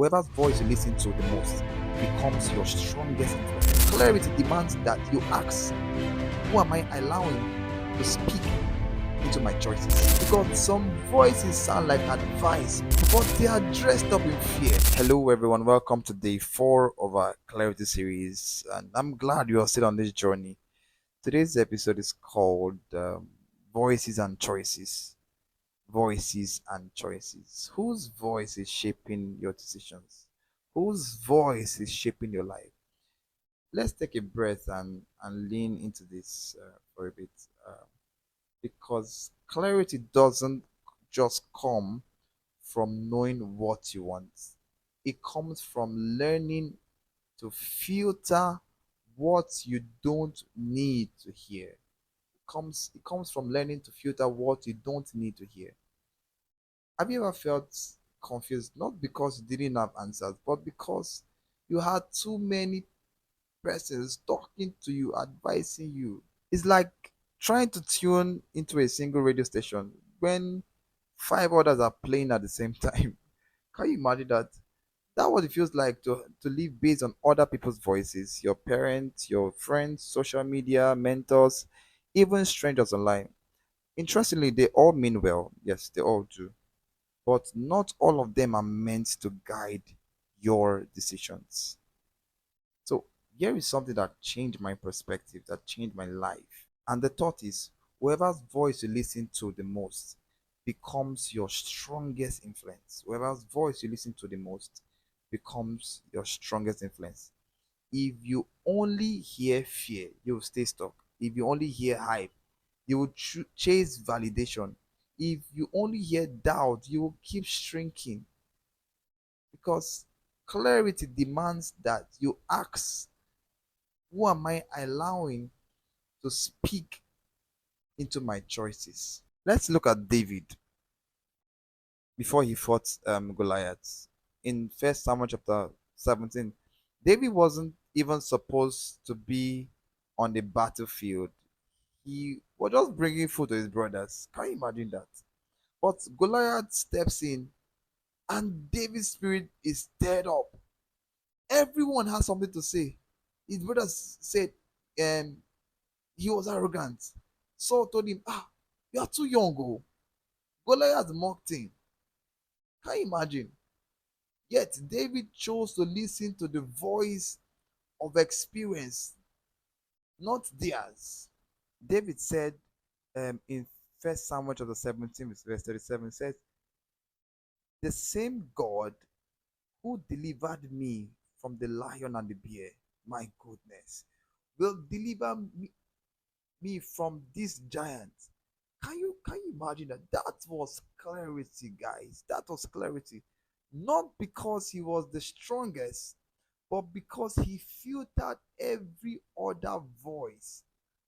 Whoever's voice you listen to the most becomes your strongest influence. Clarity demands that you ask, who am I allowing to speak into my choices? Because some voices sound like advice, but they are dressed up in fear. Hello, everyone. Welcome to day 4 of our Clarity series, and I'm glad you are still on this journey. Today's episode is called Voices and Choices. Voices and choices. Whose voice is shaping your decisions? Whose voice is shaping your life? Let's take a breath and lean into this for a bit. Because clarity doesn't just come from knowing what you want, it comes from learning to filter what you don't need to hear. It comes from learning to filter what you don't need to hear. Have you ever felt confused, not because you didn't have answers, but because you had too many persons talking to you, advising you? It's like trying to tune into a single radio station when five others are playing at the same time. Can you imagine that? That's what it feels like to live based on other people's voices, your parents, your friends, social media, mentors, even strangers online. Interestingly, they all mean well. Yes, they all do. But not all of them are meant to guide your decisions. So here is something that changed my perspective, that changed my life. And the thought is, whoever's voice you listen to the most becomes your strongest influence. Whoever's voice you listen to the most becomes your strongest influence. If you only hear fear, you'll stay stuck. If you only hear hype, you will chase validation. If you only hear doubt, you will keep shrinking. Because clarity demands that you ask, who am I allowing to speak into my choices? Let's look at David before he fought Goliath. In First Samuel chapter 17, David wasn't even supposed to be on the battlefield. He was just bringing food to his brothers. Can you imagine that? But Goliath steps in, and David's spirit is stirred up. Everyone has something to say. His brothers said, um, he was arrogant. Saul told him, you are too young. Oh. Goliath mocked him. Can you imagine? Yet David chose to listen to the voice of experience, not theirs. David said in First Samuel chapter 17, verse 37, says, the same God who delivered me from the lion and the bear, my goodness, will deliver me from this giant. Can you imagine that? That was clarity, guys. That was clarity. Not because he was the strongest, but because he filtered every other voice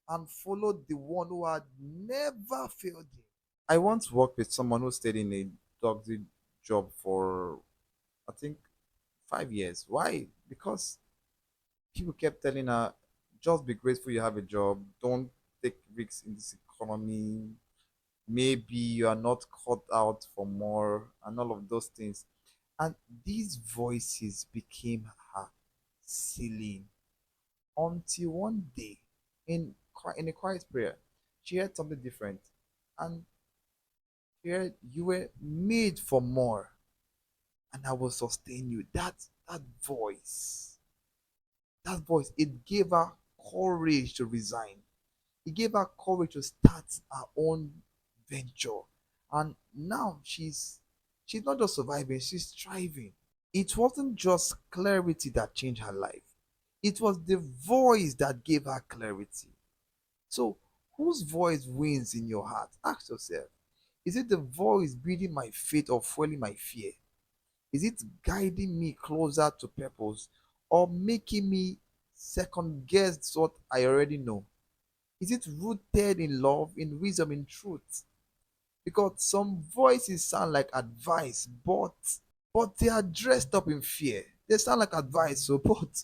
and followed the one who had never failed him. I once worked with someone who stayed in a toxic job for, I think, 5 years. Why? Because people kept telling her, just be grateful you have a job, don't take risks in this economy, maybe you are not cut out for more, and all of those things. And these voices became her ceiling until one day, in a quiet prayer, she heard something different. And she heard, you were made for more, and I will sustain you. That voice, that voice, it gave her courage to resign. It gave her courage to start her own venture. And now she's not just surviving, she's thriving. It wasn't just clarity that changed her life. It was the voice that gave her clarity. So, whose voice wins in your heart? Ask yourself. Is it the voice building my faith or fueling my fear? Is it guiding me closer to purpose or making me second guess what I already know? Is it rooted in love, in wisdom, in truth? Because some voices sound like advice, but they are dressed up in fear. They sound like advice, so but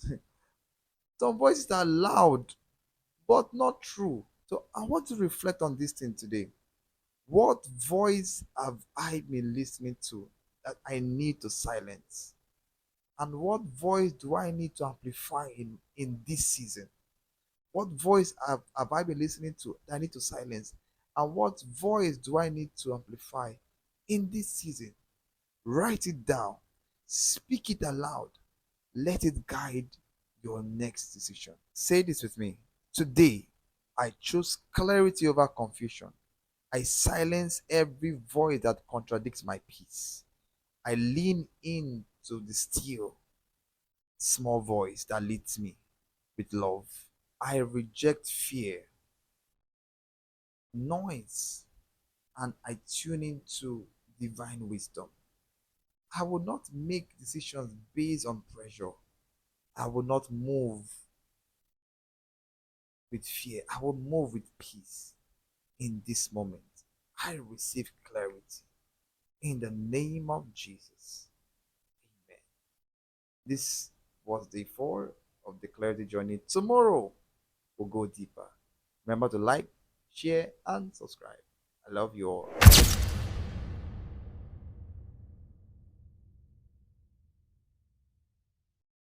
some voices are loud, but not true. So I want to reflect on this thing today. What voice have I been listening to that I need to silence? And what voice do I need to amplify in this season? What voice have I been listening to that I need to silence? And what voice do I need to amplify in this season? Write it down, speak it aloud, let it guide your next decision. Say this with me. Today, I choose clarity over confusion. I silence every voice that contradicts my peace. I lean into the still, small voice that leads me with love. I reject fear, noise, and I tune into divine wisdom. I will not make decisions based on pressure. I will not move with fear. I will move with peace in this moment. I receive clarity in the name of Jesus. Amen. This was day 4 of the clarity journey. Tomorrow we'll go deeper. Remember to like, share, and subscribe. I love you all.